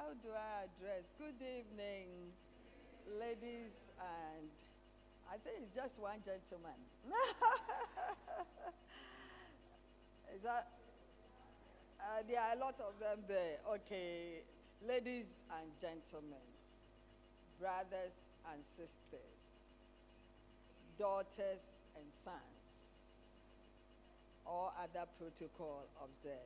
How do I address? Good evening, ladies, and I think it's just one gentleman. Is that? There are a lot of them there. Okay, ladies and gentlemen, brothers and sisters, daughters and sons, all other protocol observed.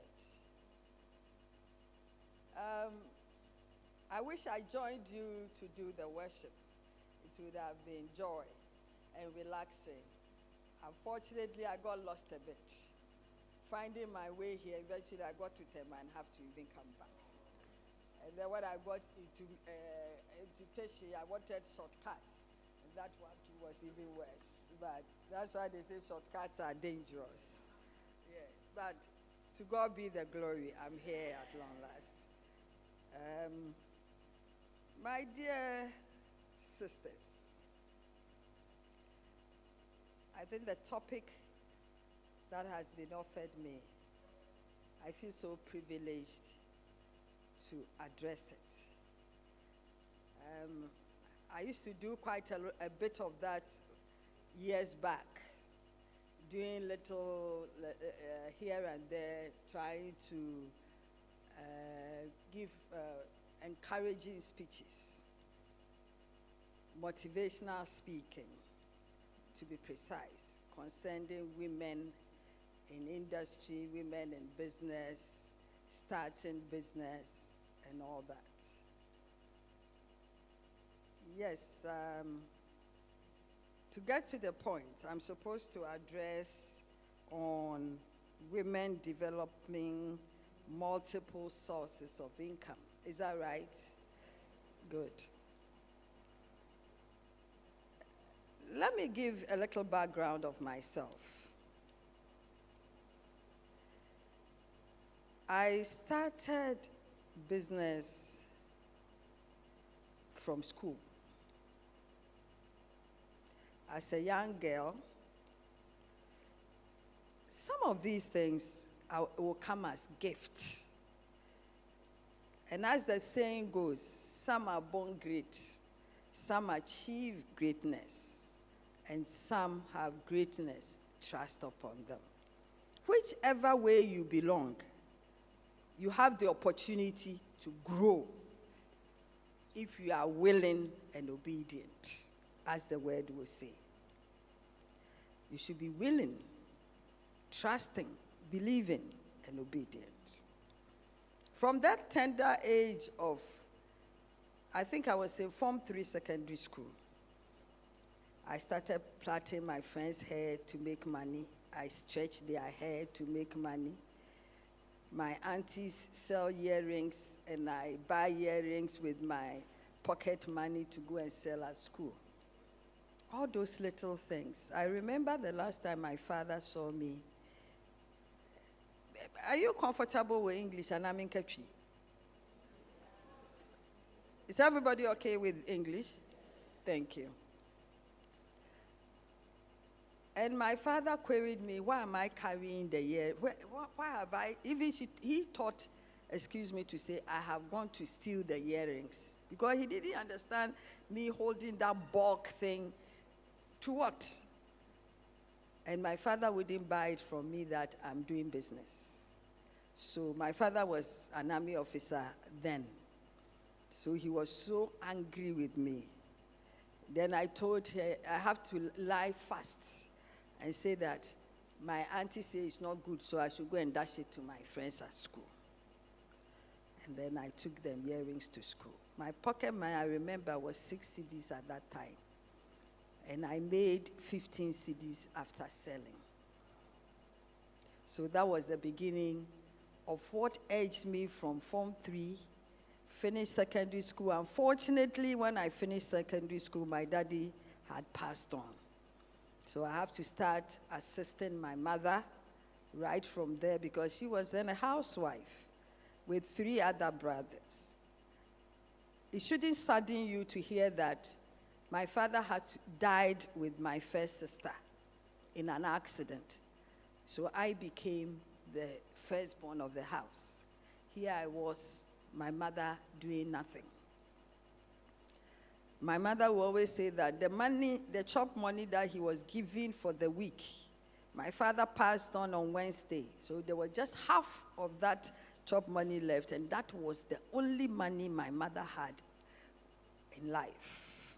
I wish I joined you to do the worship. It would have been joy and relaxing. Unfortunately, I got lost a bit. Finding my way here, eventually I got to Tema and have to even come back. And then when I got into Teshi, I wanted shortcuts. And that one too was even worse. But that's why they say shortcuts are dangerous. Yes, but to God be the glory. I'm here at long last. My dear sisters, I think the topic that has been offered me, I feel so privileged to address it. I used to do quite a bit of that years back, doing little here and there, trying to give encouraging speeches, motivational speaking, to be precise, concerning women in industry, women in business, starting business, and all that. Yes, to get to the point, I'm supposed to address on women developing multiple sources of income. Is that right? Good. Let me give a little background of myself. I started business from school. As a young girl, some of these things will come as gifts. And as the saying goes, some are born great, some achieve greatness, and some have greatness thrust upon them. Whichever way you belong, you have the opportunity to grow if you are willing and obedient, as the word will say. You should be willing, trusting, believing, and obedient. From that tender age of, I think I was in Form 3 secondary school, I started plaiting my friends' hair to make money. I stretched their hair to make money. My aunties sell earrings, and I buy earrings with my pocket money to go and sell at school. All those little things. I remember the last time my father saw me. Are you comfortable with English? And I'm in Kepchi. Is everybody okay with English? Thank you. And my father queried me, why am I carrying the ear? Why have I, even he thought, excuse me to say, I have gone to steal the earrings. Because he didn't understand me holding that bulk thing to what? And my father wouldn't buy it from me that I'm doing business. So my father was an army officer then. So he was so angry with me. Then I told her, I have to lie fast and say that my auntie says it's not good, so I should go and dash it to my friends at school. And then I took them earrings to school. My pocket money, I remember, was 6 cedis at that time. And I made 15 cedis after selling. So that was the beginning of what edged me from Form 3, finished secondary school. Unfortunately, when I finished secondary school, my daddy had passed on. So I have to start assisting my mother right from there, because she was then a housewife with 3 other brothers. It shouldn't sadden you to hear that my father had died with my first sister in an accident. So I became the firstborn of the house. Here I was my mother doing nothing. My mother will always say that the chop money that he was giving for the week, my father passed on Wednesday. So there was just half of that chop money left, and that was the only money my mother had in life.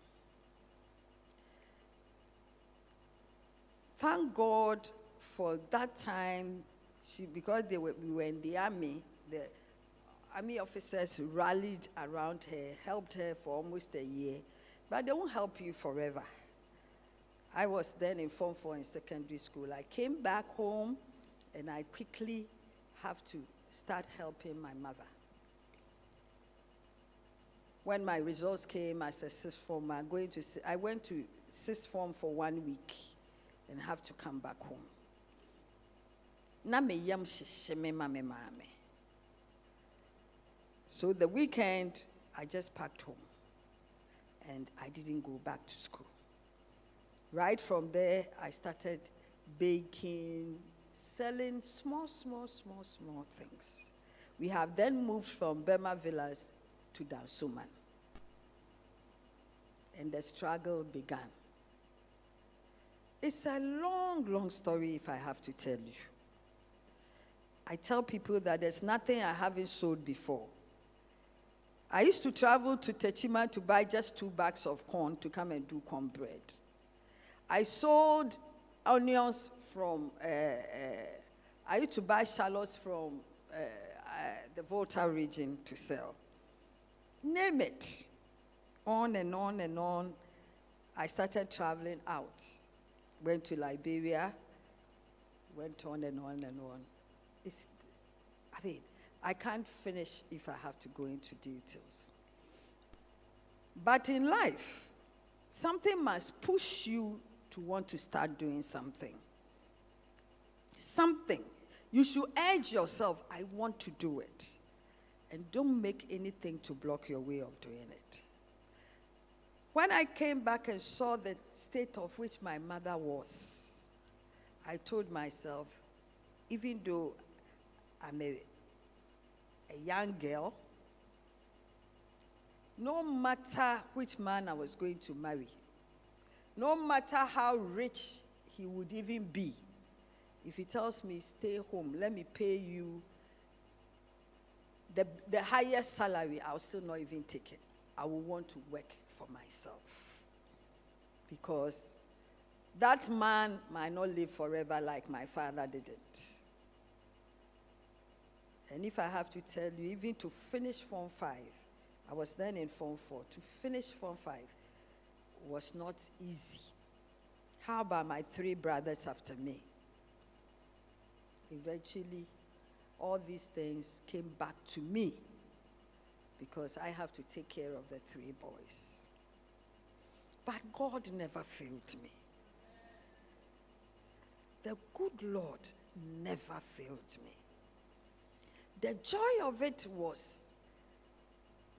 Thank God for that time, because we were in the army officers rallied around her, helped her for almost a year, but they won't help you forever. I was then in Form 4 in secondary school. I came back home, and I quickly have to start helping my mother. When my results came as a sixth former, I went to sixth form for 1 week and have to come back home. So the weekend, I just packed home, and I didn't go back to school. Right from there, I started baking, selling small things. We have then moved from Burma Villas to Dansuman, and the struggle began. It's a long story if I have to tell you. I tell people that there's nothing I haven't sold before. I used to travel to Techima to buy just 2 bags of corn to come and do cornbread. I sold onions from, I used to buy shallots from the Volta region to sell. Name it. On and on and on. I started traveling out. Went to Liberia. Went on and on and on. I can't finish if I have to go into details. But in life, something must push you to want to start doing something. Something. You should urge yourself, I want to do it. And don't make anything to block your way of doing it. When I came back and saw the state of which my mother was, I told myself, even though I'm a young girl, no matter which man I was going to marry, no matter how rich he would even be, if he tells me, stay home, let me pay you the highest salary, I'll still not even take it. I will want to work for myself. Because that man might not live forever like my father didn't. And if I have to tell you, even to finish Form 5, I was then in Form 4, to finish Form 5 was not easy. How about my 3 brothers after me? Eventually, all these things came back to me because I have to take care of the 3 boys. But God never failed me. The good Lord never failed me. The joy of it was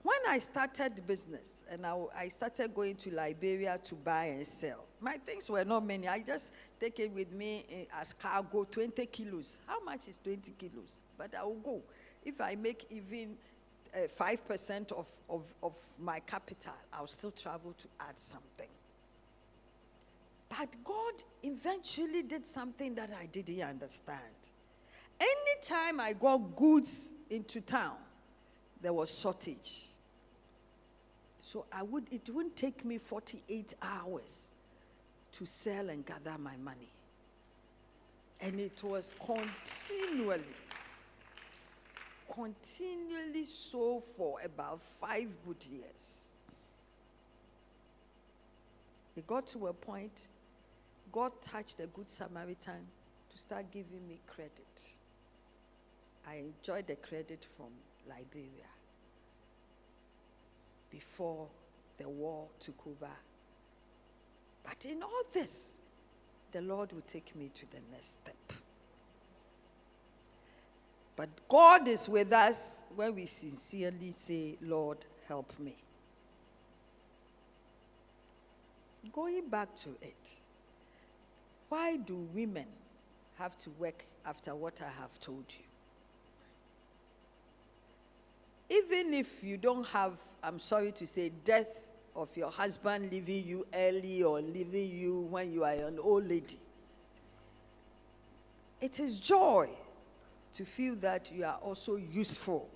when I started the business and I started going to Liberia to buy and sell. My things were not many. I just take it with me as cargo, 20 kilos. How much is 20 kilos? But I will go. If I make even 5% of my capital, I'll still travel to add something. But God eventually did something that I didn't understand. Anytime I got goods into town, there was shortage. So it wouldn't take me 48 hours to sell and gather my money. And it was continually so for about 5 good years. It got to a point, God touched the Good Samaritan to start giving me credit. I enjoyed the credit from Liberia before the war took over. But in all this, the Lord will take me to the next step. But God is with us when we sincerely say, Lord, help me. Going back to it, why do women have to work after what I have told you? Even if you don't have, I'm sorry to say, death of your husband leaving you early or leaving you when you are an old lady, it is joy to feel that you are also useful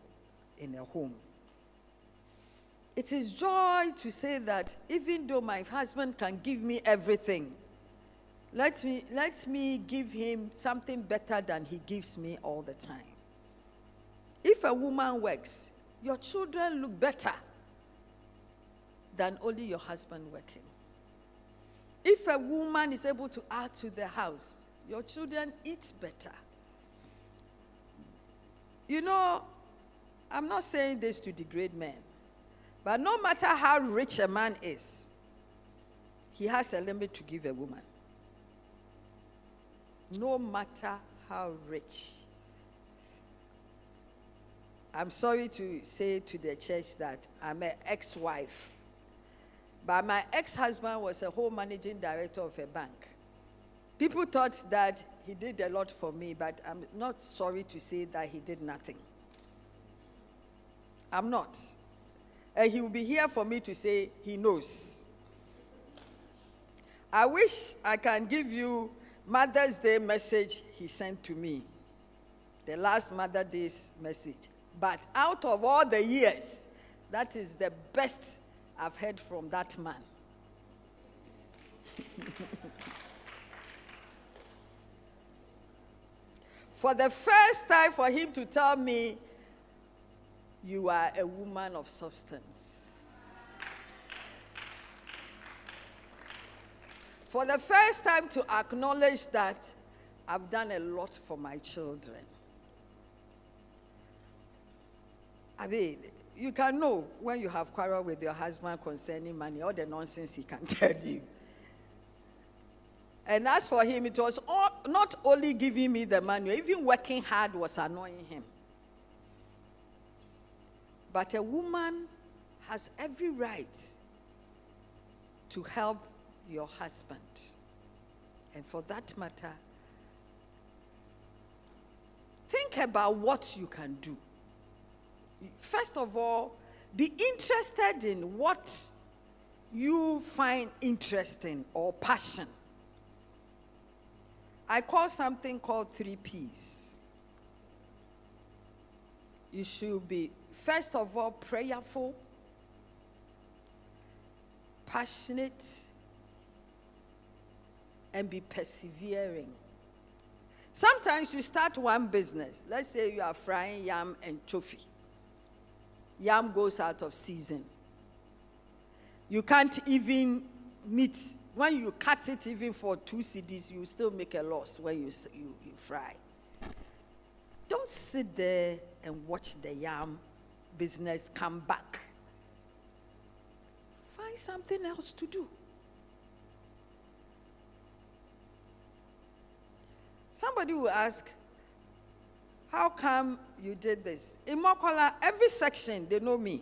in a home. It is joy to say that even though my husband can give me everything, let me give him something better than he gives me all the time. If a woman works, your children look better than only your husband working. If a woman is able to add to the house, your children eat better. You know, I'm not saying this to degrade men, but no matter how rich a man is, he has a limit to give a woman. No matter how rich. I'm sorry to say to the church that I'm an ex-wife, but my ex-husband was a whole managing director of a bank. People thought that he did a lot for me, but I'm not sorry to say that he did nothing. I'm not. And he will be here for me to say he knows. I wish I can give you Mother's Day message he sent to me. The last Mother's Day's message. But out of all the years, that is the best I've heard from that man. For the first time for him to tell me, you are a woman of substance. For the first time to acknowledge that I've done a lot for my children. I mean, you can know when you have quarrel with your husband concerning money, all the nonsense he can tell you. And as for him, it was not only giving me the money, even working hard was annoying him. But a woman has every right to help your husband. And for that matter, think about what you can do. First of all, be interested in what you find interesting or passion. I call something called 3 Ps. You should be, first of all, prayerful, passionate, and be persevering. Sometimes you start one business. Let's say you are frying yam and chofi. Yam goes out of season. You can't even meet. When you cut it even for 2 cedis, you still make a loss when you fry. Don't sit there and watch the yam business come back. Find something else to do. Somebody will ask, how come you did this? In Mokola, every section, they know me.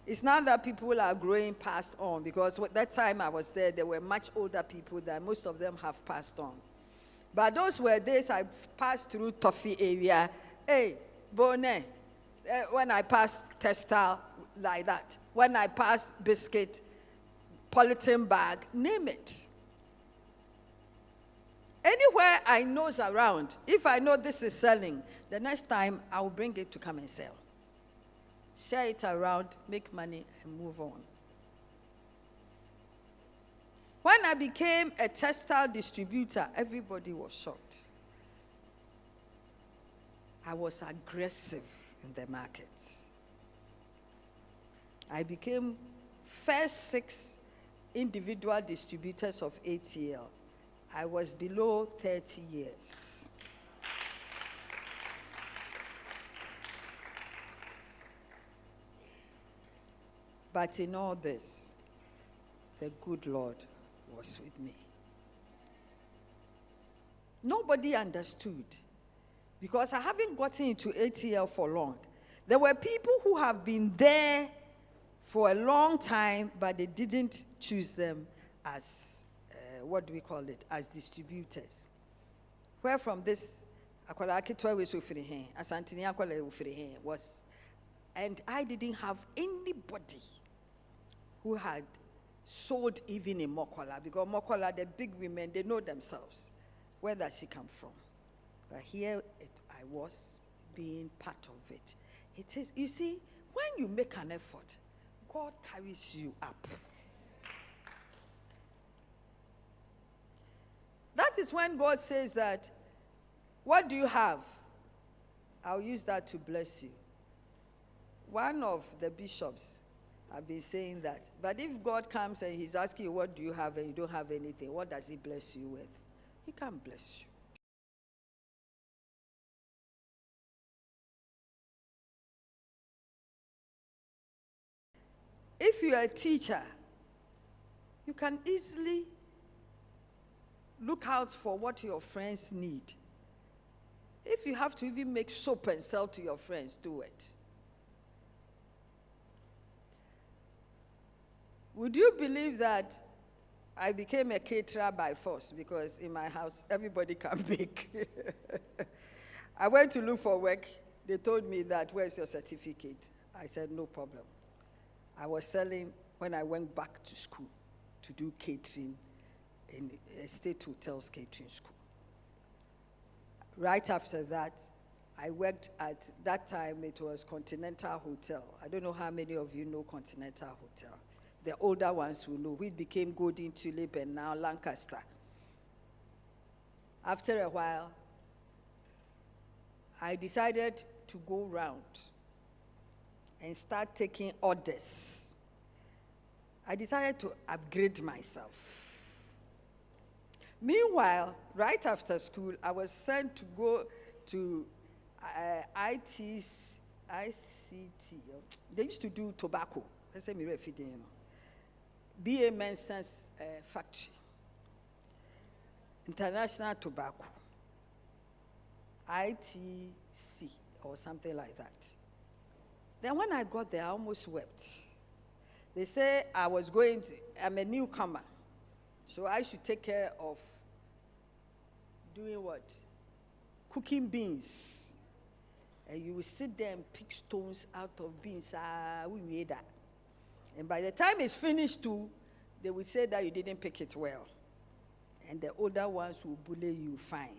It's not that people are growing past on, because at that time I was there were much older people that most of them have passed on. But those were days I passed through Toffee area. Hey, Bone, when I passed textile, like that. When I passed biscuit, polythene bag, name it. Anywhere I nose around, if I know this is selling, the next time I will bring it to come and sell. Share it around, make money, and move on. When I became a textile distributor, everybody was shocked. I was aggressive in the market. I became first 6 individual distributors of ATL. I was below 30 years. But in all this, the good Lord was with me. Nobody understood, because I haven't gotten into ATL for long. There were people who have been there for a long time, but they didn't choose them as, as distributors. Where from this, was And I didn't have anybody who had sold even in Mokola, because Mokola, the big women, they know themselves. Where does she come from? But here I was being part of it. It is, you see, when you make an effort, God carries you up. That is when God says that, what do you have? I'll use that to bless you. One of the bishops have been saying that. But if God comes and he's asking you, what do you have, and you don't have anything, what does he bless you with? He can't bless you. If you're a teacher, you can easily look out for what your friends need. If you have to even make soap and sell to your friends, do it. Would you believe that I became a caterer by force? Because in my house, everybody can bake. I went to look for work. They told me that, where's your certificate? I said, no problem. I was selling when I went back to school to do catering in a State Hotels catering school. Right after that, I worked at, that time it was Continental Hotel. I don't know how many of you know Continental Hotel. The older ones will know. We became Golden Tulip and now Lancaster. After a while, I decided to go round and start taking orders. I decided to upgrade myself. Meanwhile, right after school, I was sent to go to ICT. They used to do tobacco. B.A. Menson's factory. International Tobacco. ITC or something like that. Then when I got there, I almost wept. They say I'm a newcomer, so I should take care of doing what? Cooking beans. And you will sit there and pick stones out of beans. We made that. And by the time it's finished too, they will say that you didn't pick it well. And the older ones will bully you fine.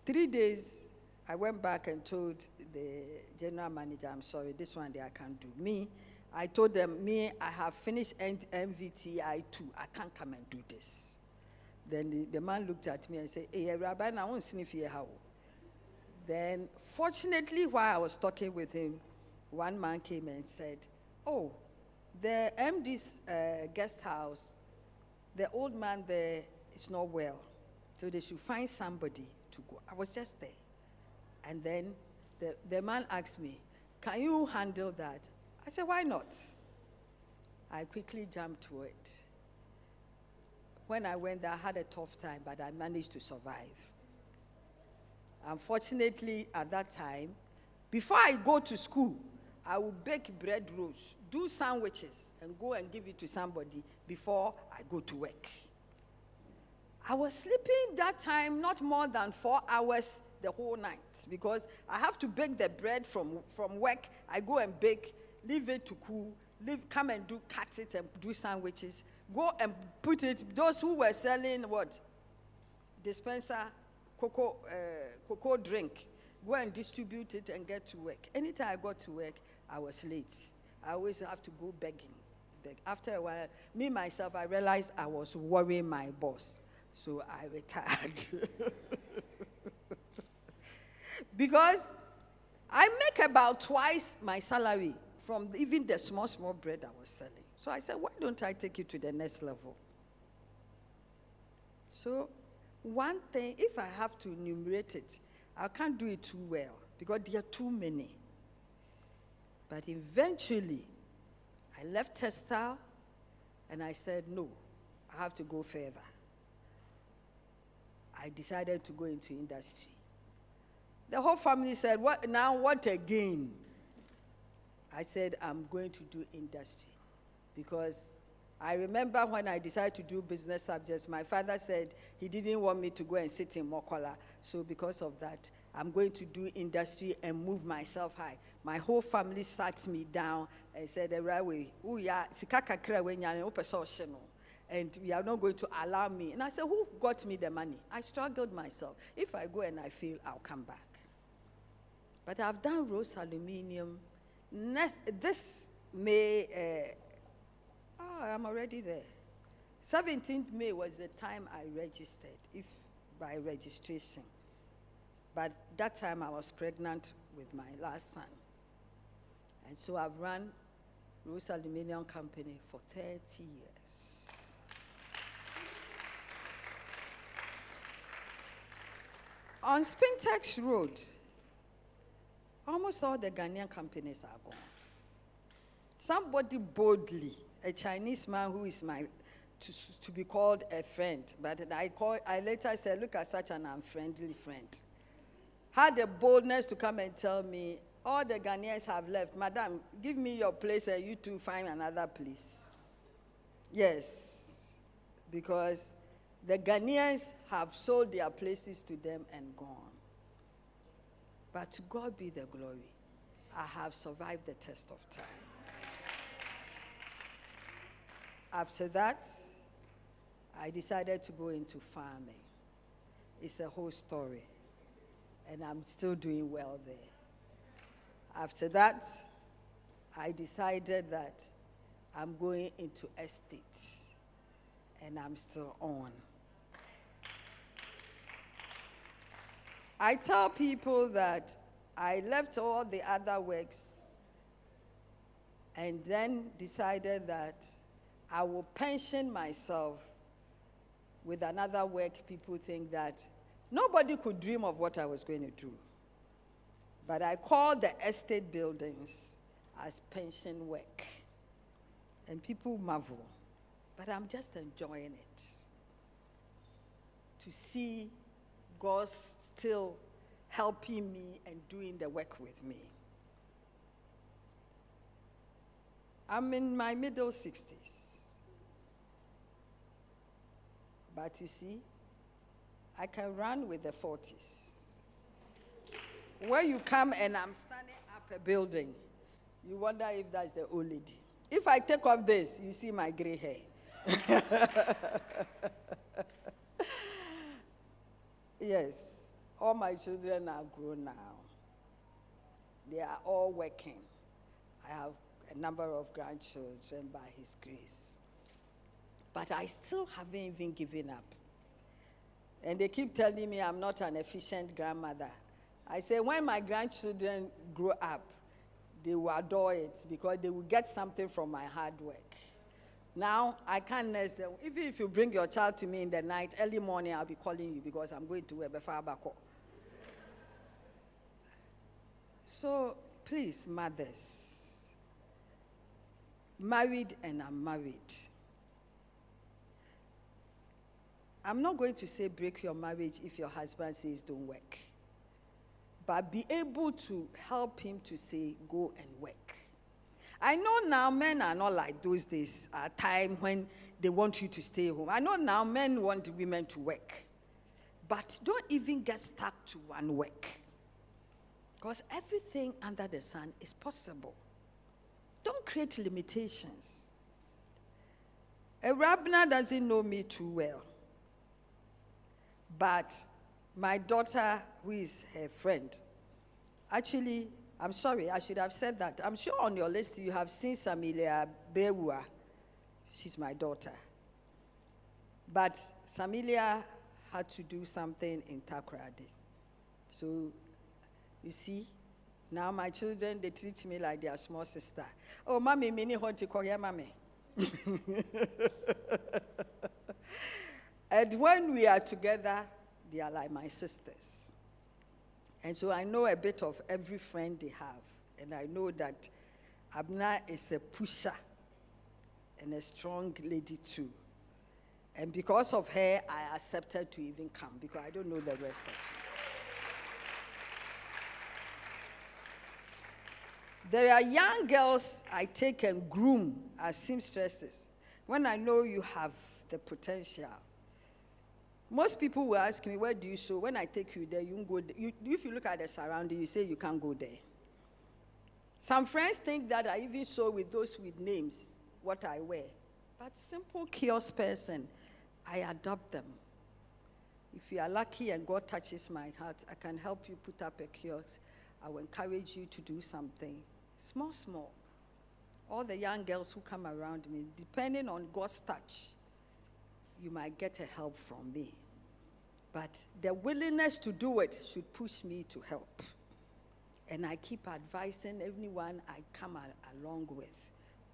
3 days, I went back and told the general manager, I'm sorry, this one day I can't do. I told them, I have finished MVTI 2. I can't come and do this. Then the man looked at me and said, hey, Rabbi, I won't sniff here how. Then, fortunately, while I was talking with him, one man came and said, oh, the MD's guest house, the old man there is not well, so they should find somebody to go. I was just there. And then the man asked me, can you handle that? I said, why not? I quickly jumped to it. When I went there, I had a tough time, but I managed to survive. Unfortunately, at that time, before I go to school, I would bake bread rolls, do sandwiches, and go and give it to somebody before I go to work. I was sleeping that time not more than 4 hours the whole night, because I have to bake the bread from work. I go and bake, leave it to cool, come and cut it and do sandwiches, go and put it, those who were selling what? Dispenser, cocoa drink, go and distribute it and get to work. Anytime I got to work, I was late. I always have to go begging. After a while, myself, I realized I was worrying my boss. So I retired. Because I make about twice my salary from even the small bread I was selling. So I said, why don't I take it to the next level? So one thing, if I have to enumerate it, I can't do it too well because there are too many. But eventually, I left textile and I said, no, I have to go further. I decided to go into industry. The whole family said, what now, what again? I said, I'm going to do industry because I remember when I decided to do business subjects, my father said he didn't want me to go and sit in Mokola. So because of that, I'm going to do industry and move myself high. My whole family sat me down and said, and we are not going to allow me. And I said, who got me the money? I struggled myself. If I go and I fail, I'll come back. But I've done Rose Aluminium. This May, I'm already there. 17th May was the time I registered, if by registration. But that time I was pregnant with my last son. And so I've run Rose Aluminium Company for 30 years. On Spintex Road, almost all the Ghanaian companies are gone. Somebody boldly, a Chinese man who is to be called a friend, but I later said, look at such an unfriendly friend, had the boldness to come and tell me, all the Ghanaians have left. Madam, give me your place and you two find another place. Yes, because the Ghanaians have sold their places to them and gone. But to God be the glory. I have survived the test of time. After that, I decided to go into farming. It's a whole story. And I'm still doing well there. After that, I decided that I'm going into estate. And I'm still on. I tell people that I left all the other works and then decided that I will pension myself with another work. People think that nobody could dream of what I was going to do. But I call the estate buildings as pension work. And people marvel. But I'm just enjoying it. To see God still helping me and doing the work with me. I'm in my middle 60s. But you see, I can run with the 40s. Where you come and I'm standing up a building, you wonder if that's the old lady. If I take off this, you see my gray hair. Yes, all my children are grown now. They are all working. I have a number of grandchildren by His grace. But I still haven't even given up. And they keep telling me I'm not an efficient grandmother. I say, when my grandchildren grow up, they will adore it because they will get something from my hard work. Now, I can't nurse them. Even if you bring your child to me in the night, early morning, I'll be calling you because I'm going to Webefabako. So, please, mothers, married and unmarried, I'm not going to say break your marriage if your husband says don't work. But be able to help him to say go and work. I know now men are not like those days, a time when they want you to stay home. I know now men want women to work. But don't even get stuck to one work. Because everything under the sun is possible. Don't create limitations. A Rabna doesn't know me too well. But my daughter, who is her friend, actually, I'm sorry, I should have said that. I'm sure on your list you have seen Samilia Bewa. She's my daughter. But Samilia had to do something in Takoradi. So, you see, now my children, they treat me like their small sister. Oh, mommy, mini honti koya mommy. And when we are together, they are like my sisters. And so I know a bit of every friend they have. And I know that Abna is a pusher and a strong lady too. And because of her, I accepted to even come because I don't know the rest of it. There are young girls I take and groom as seamstresses. when I know you have the potential. Most people will ask me, where do you sow? When I take you there, you won't go there. If you look at the surrounding, you say you can't go there. Some friends think that I even sow with those with names, what I wear. But simple kiosk person, I adopt them. If you are lucky and God touches my heart, I can help you put up a kiosk. I will encourage you to do something. Small, small. All the young girls who come around me, depending on God's touch, you might get a help from me. But the willingness to do it should push me to help. And I keep advising everyone I come along with,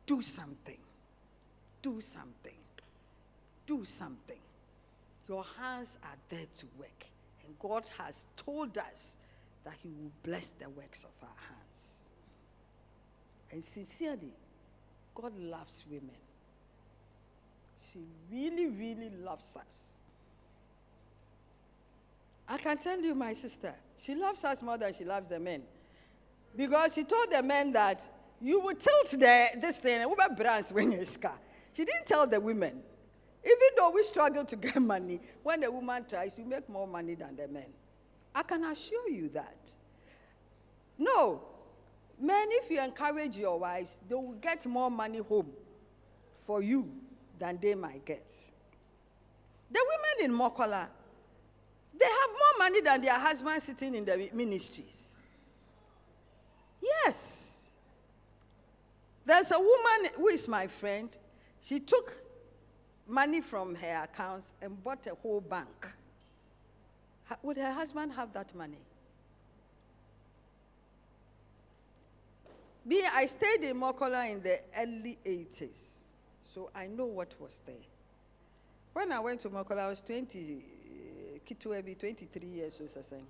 do something. Do something. Do something. Your hands are there to work. And God has told us that he will bless the works of our hands. And sincerely, God loves women. She really, really loves us. I can tell you, my sister, she loves us more than she loves the men. Because she told the men that you will tilt this thing, she didn't tell the women. Even though we struggle to get money, when the woman tries, you make more money than the men. I can assure you that. No. Men, if you encourage your wives, they will get more money home for you than they might get. The women in Mokola, they have more money than their husbands sitting in the ministries. Yes. There's a woman who is my friend. She took money from her accounts and bought a whole bank. Would her husband have that money? I stayed in Mokola in the early 80s, so I know what was there. When I went to Mokola, I was 23 years old.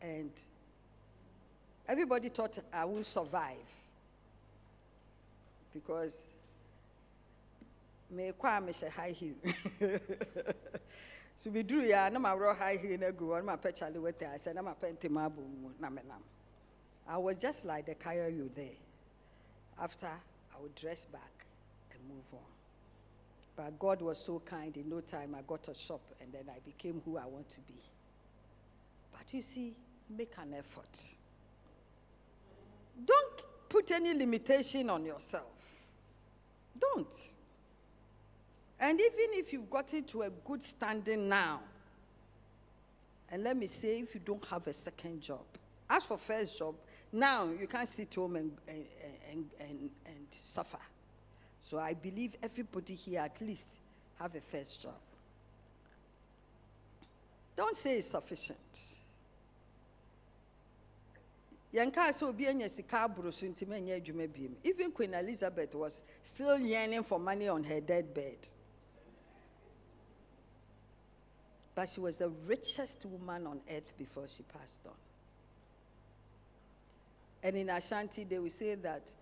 And everybody thought I would survive because me high heel. So we drew ya na ma high heel na go on my pechali with I said na ma penti mabu na menam. I was just like the kaya you there. After, I would dress back and move on. But God was so kind, in no time I got a shop and then I became who I want to be. But you see, make an effort. Don't put any limitation on yourself. Don't. And even if you've got into a good standing now, and let me say, if you don't have a second job, as for first job, now you can't sit home and suffer. So I believe everybody here at least have a first job. Don't say it's sufficient. Even Queen Elizabeth was still yearning for money on her deathbed. But she was the richest woman on earth before she passed on. And in Ashanti, they will say that,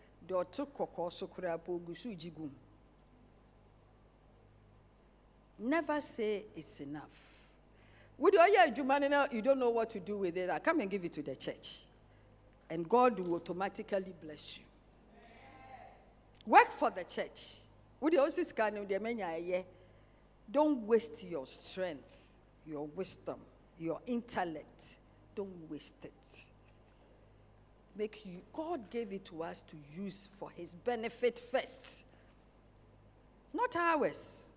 never say it's enough. You don't know what to do with it. I come and give it to the church. And God will automatically bless you. Work for the church. Don't waste your strength, your wisdom, your intellect. Don't waste it. God gave it to us to use for his benefit first, not ours.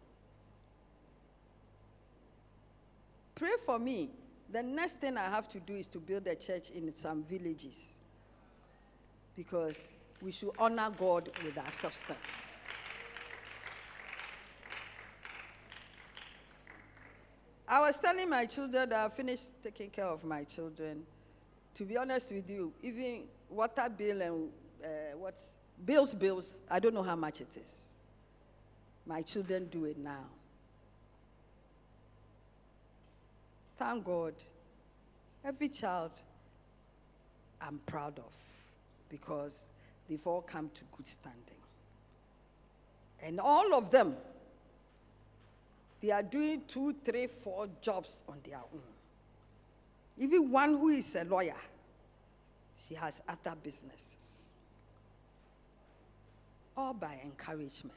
Pray for me. The next thing I have to do is to build a church in some villages, because we should honor God with our substance. I was telling my children that I finished taking care of my children. To be honest with you, even water bill and bills, I don't know how much it is. My children do it now. Thank God. Every child I'm proud of, because they've all come to good standing. And all of them, they are doing 2, 3, 4 jobs on their own. Even one who is a lawyer, she has other businesses. all by encouragement.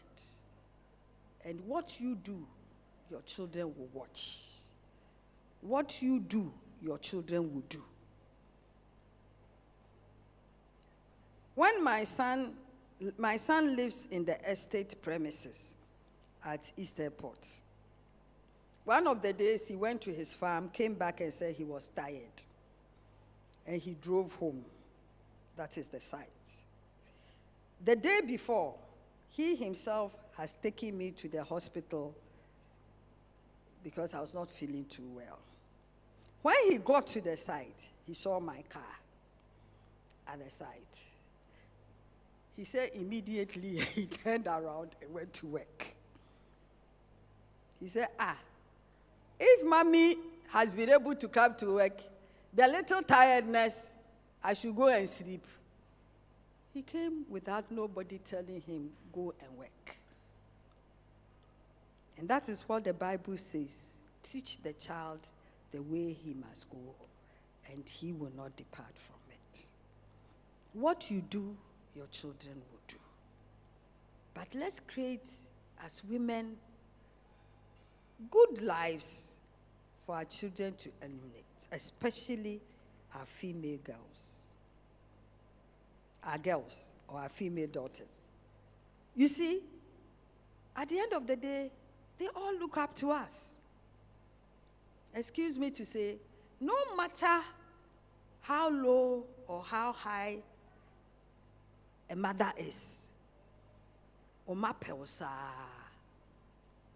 And what you do, your children will watch. What you do, your children will do. When my son lives in the estate premises at East Airport. One of the days he went to his farm, came back and said he was tired. And he drove home. That is the site. The day before, he himself has taken me to the hospital because I was not feeling too well. When he got to the site, he saw my car at the site. He said immediately he turned around and went to work. He said, if mommy has been able to come to work, the little tiredness, I should go and sleep. He came without nobody telling him, go and work. And that is what the Bible says. Teach the child the way he must go, and he will not depart from it. What you do, your children will do. But let's create, as women, good lives for our children to emulate, especially our female girls. Our girls or our female daughters. You see, at the end of the day, they all look up to us. Excuse me to say, no matter how low or how high a mother is,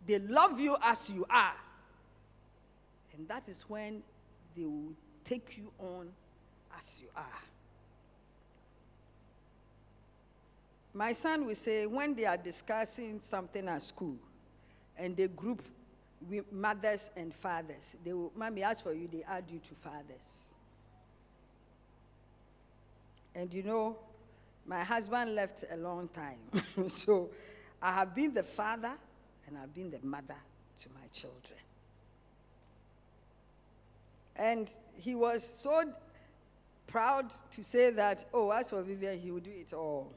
they love you as you are. And that is when they will take you on as you are. My son will say, when they are discussing something at school, and they group with mothers and fathers, they will, mommy, ask for you, they add you to fathers. And you know, my husband left a long time. So I have been the father and I've been the mother to my children. And he was so proud to say that, as for Vivian, he will do it all.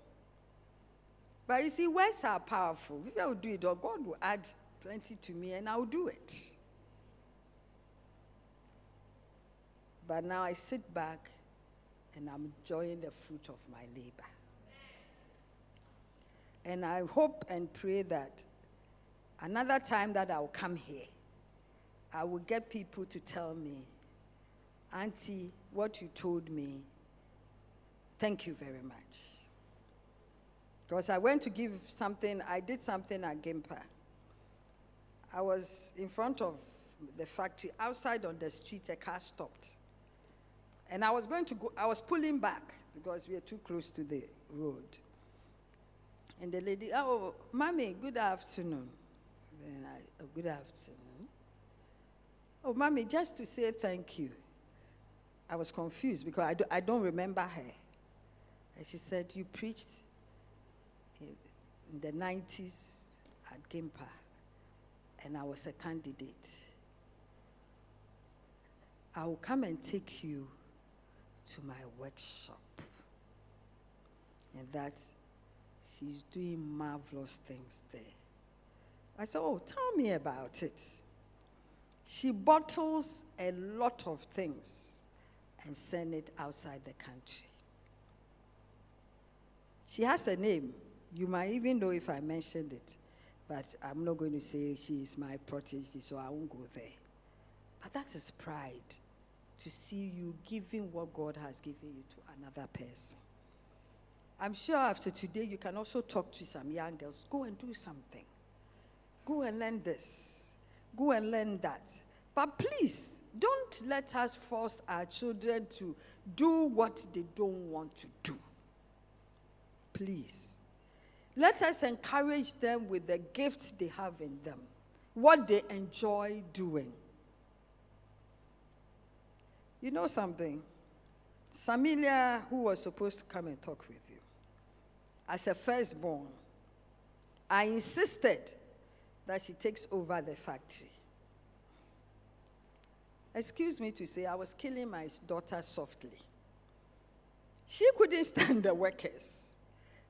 But you see, words are powerful. Vivian will do it all. God will add plenty to me and I'll do it. But now I sit back and I'm enjoying the fruit of my labor. And I hope and pray that another time that I'll come here, I will get people to tell me, Auntie, what you told me, thank you very much. Because I went to give something, I did something at Gimpa. I was in front of the factory, outside on the street, a car stopped. And I was going to go, I was pulling back because we were too close to the road. And the lady, Mommy, good afternoon. Then good afternoon. Mommy, just to say thank you. I was confused because I don't remember her. And she said, you preached in the 90s at Gimpa, and I was a candidate. I will come and take you to my workshop. And that she's doing marvelous things there. I said, tell me about it. She bottles a lot of things and sends it outside the country. She has a name. You might even know if I mentioned it. But I'm not going to say she is my protege, so I won't go there. But that is pride, to see you giving what God has given you to another person. I'm sure after today you can also talk to some young girls. Go and do something. Go and learn this. Go and learn that. But please, don't let us force our children to do what they don't want to do. Please. Let us encourage them with the gifts they have in them, what they enjoy doing. You know something? Samilia, who was supposed to come and talk with you, as a firstborn, I insisted that she takes over the factory. Excuse me to say, I was killing my daughter softly. She couldn't stand the workers.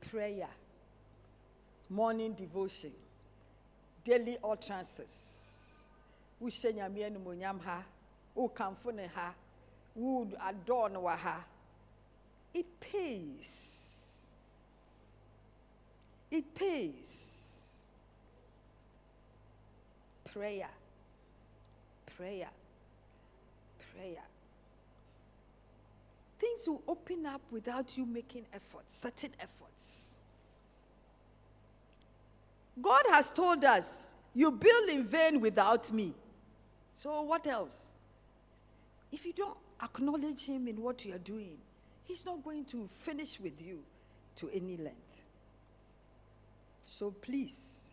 prayer, morning devotion, daily utterances. We say nyame animonyam ha, wo kamfo ne ha, wo adore no wa ha. It pays. It pays. Prayer. Prayer. Prayer. Things will open up without you making efforts, certain efforts. God has told us, you build in vain without me. So what else? If you don't acknowledge him in what you are doing, he's not going to finish with you to any length. So please,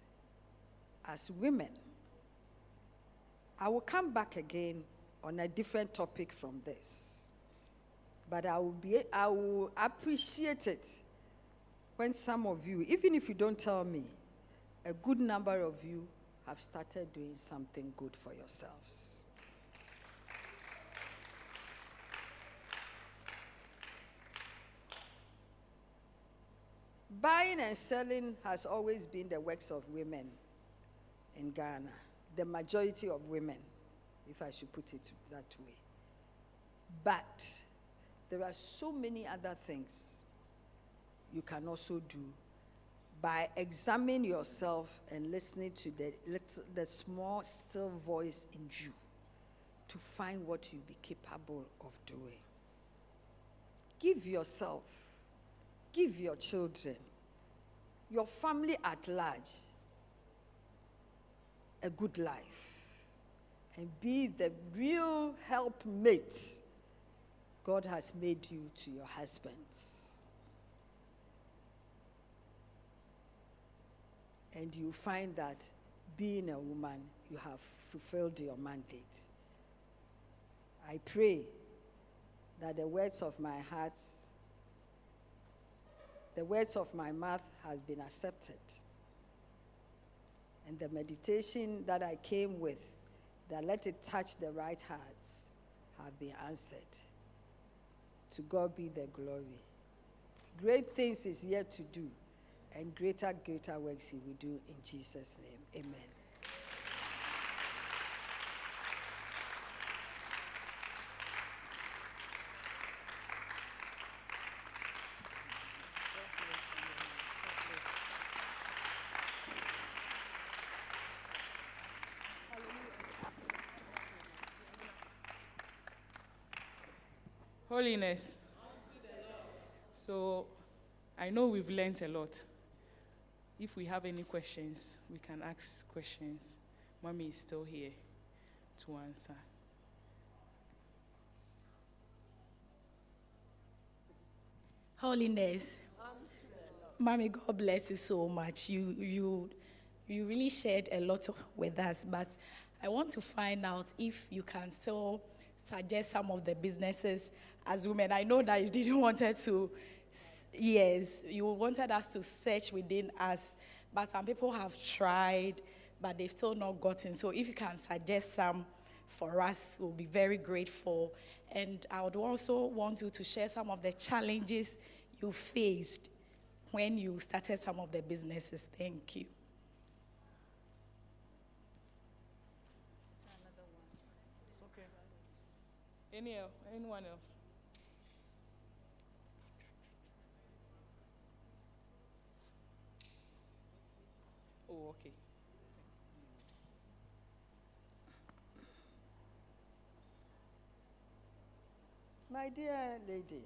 as women, I will come back again on a different topic from this. But I will appreciate it when some of you, even if you don't tell me, a good number of you have started doing something good for yourselves. Buying and selling has always been the works of women in Ghana. The majority of women, if I should put it that way. But there are so many other things you can also do by examining yourself and listening to the small, still voice in you to find what you'll be capable of doing. Give yourself, give your children, your family at large, a good life, and be the real helpmate God has made you to your husbands. And you find that being a woman, you have fulfilled your mandate. I pray that the words of my heart, the words of my mouth has been accepted. And the meditation that I came with, that let it touch the right hearts, have been answered. To God be the glory. Great things is yet to do, and greater works he will do in Jesus' name. Amen. Holiness. So, I know we've learned a lot. If we have any questions, we can ask questions. Mommy is still here to answer. Holiness. Mommy, God bless you so much. You really shared a lot with us, but I want to find out if you can still suggest some of the businesses as women. I know that you didn't want to, yes, you wanted us to search within us, but some people have tried, but they've still not gotten. So if you can suggest some for us, we'll be very grateful. And I would also want you to share some of the challenges you faced when you started some of the businesses. Thank you. Anyone else? Oh, okay. My dear lady,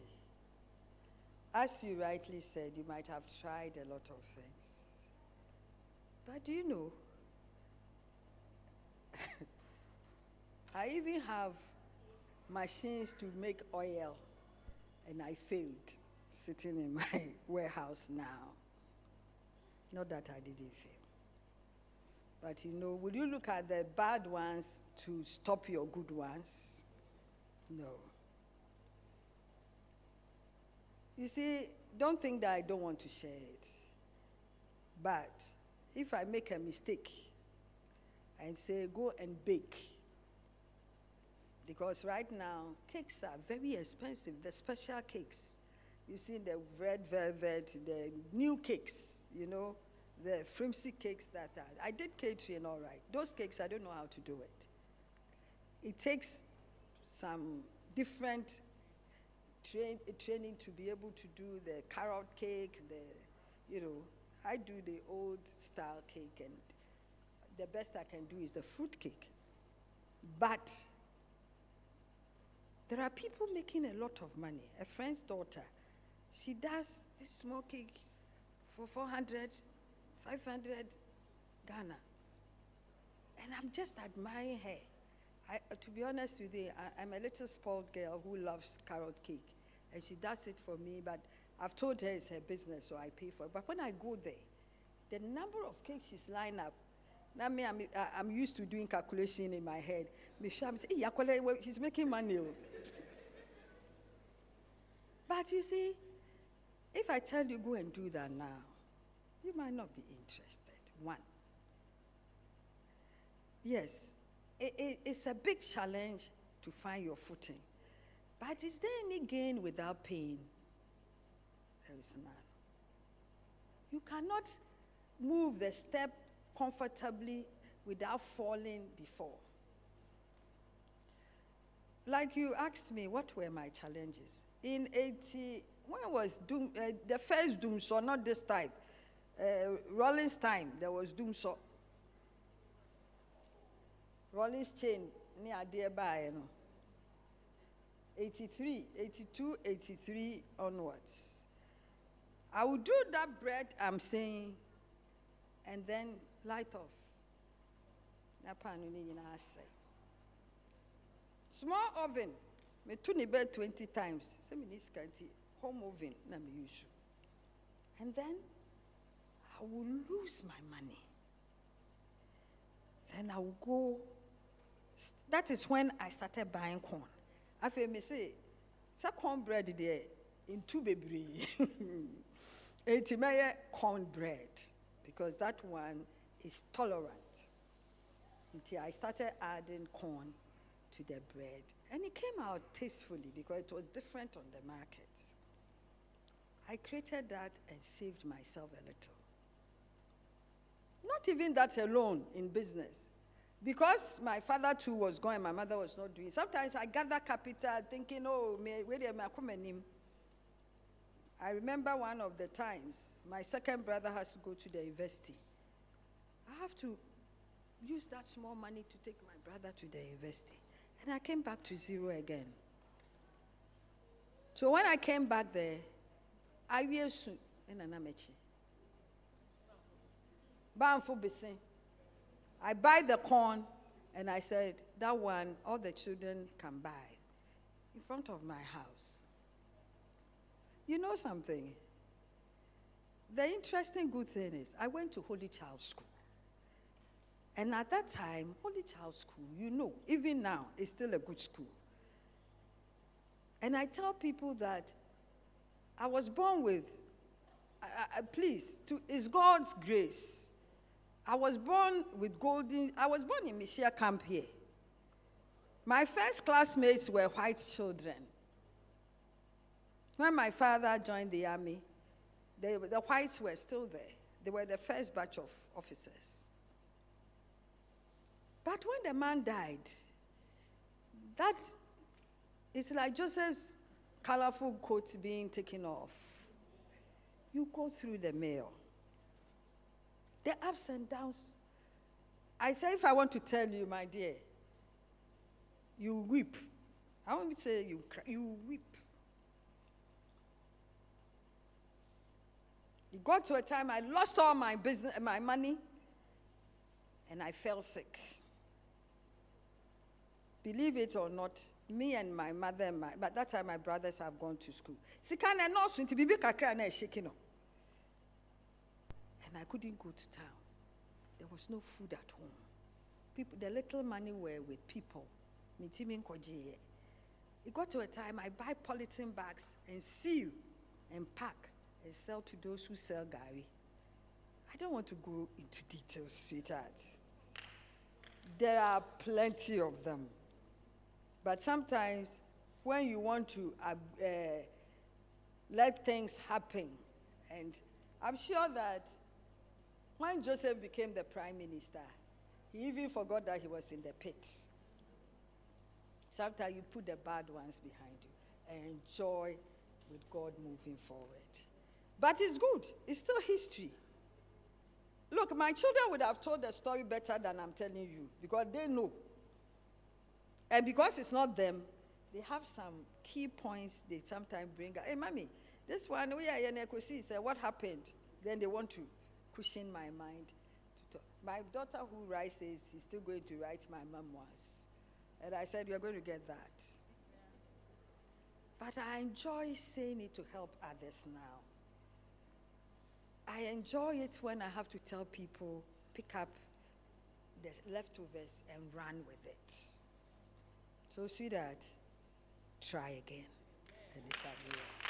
as you rightly said, you might have tried a lot of things. But do you know, I even have machines to make oil, and I failed sitting in my warehouse now. Not that I didn't fail. But you know, will you look at the bad ones to stop your good ones? No. You see, don't think that I don't want to share it. But if I make a mistake and say, go and bake, because right now, cakes are very expensive, the special cakes. You've seen the red velvet, the new cakes, the flimsy cakes that are. I did catering all right. Those cakes, I don't know how to do it. It takes some different training to be able to do the carrot cake, I do the old style cake, and the best I can do is the fruit cake. But there are people making a lot of money. A friend's daughter, she does this small cake for 400, 500 Ghana. And I'm just admiring her. To be honest with you, I'm a little spoiled girl who loves carrot cake. And she does it for me, but I've told her it's her business, so I pay for it. But when I go there, the number of cakes she's lined up, now I'm used to doing calculation in my head. I'm saying, hey, she's making money. But you see, if I tell you go and do that now, you might not be interested. One. Yes, it's a big challenge to find your footing. But is there any gain without pain? There is none. You cannot move the step comfortably without falling before. Like you asked me, what were my challenges? In 80, when was the first doom saw, not this type, Rollins time, there was doom saw. Rollins chain, near nearby, 83, 82, 83 onwards. I will do that bread I'm saying, and then light off. Small oven, me tuni bed 20 times. Say me this home oven na me use. And then I will lose my money. Then I will go. That is when I started buying corn. I feel me say, corn bread there in two baby. It's my corn bread because that one is tolerant. Until I started adding corn to the bread, and it came out tastefully because it was different on the market. I created that and saved myself a little. Not even that alone in business. Because my father too was going, my mother was not doing. Sometimes I gather capital thinking, I remember one of the times, my second brother has to go to the university. I have to use that small money to take my brother to the university. And I came back to zero again. So when I came back there, I will soon in an amechi. I buy the corn, and I said, that one, all the children can buy in front of my house. You know something? The interesting good thing is, I went to Holy Child School. And at that time, Holy Child School, even now, is still a good school. And I tell people that I was born with, it's God's grace. I was born in Mishia camp here. My first classmates were white children. When my father joined the army, the whites were still there. They were the first batch of officers. But when the man died, that is like Joseph's colorful coat being taken off. You go through the mail. The ups and downs. I say, if I want to tell you, my dear, you weep. I won't say you cry, you weep. It got to a time I lost all my business, my money, and I fell sick. Believe it or not, me and my mother, but that time my brothers have gone to school. And I couldn't go to town. There was no food at home. The little money were with people. It got to a time I buy polythene bags and seal and pack and sell to those who sell gari. I don't want to go into details, sweetheart. There are plenty of them. But sometimes when you want to let things happen. And I'm sure that when Joseph became the prime minister, he even forgot that he was in the pit. Sometimes you put the bad ones behind you and enjoy with God moving forward. But it's good. It's still history. Look, my children would have told the story better than I'm telling you because they know. And because it's not them, they have some key points they sometimes bring up. Hey, mommy, this one, we are in Ekosi, said, what happened? Then they want to cushion my mind. My daughter who writes says she's still going to write my memoirs. And I said, you're going to get that. But I enjoy saying it to help others now. I enjoy it when I have to tell people, pick up the leftovers and run with it. So, sweetheart, try again. And it shall be well.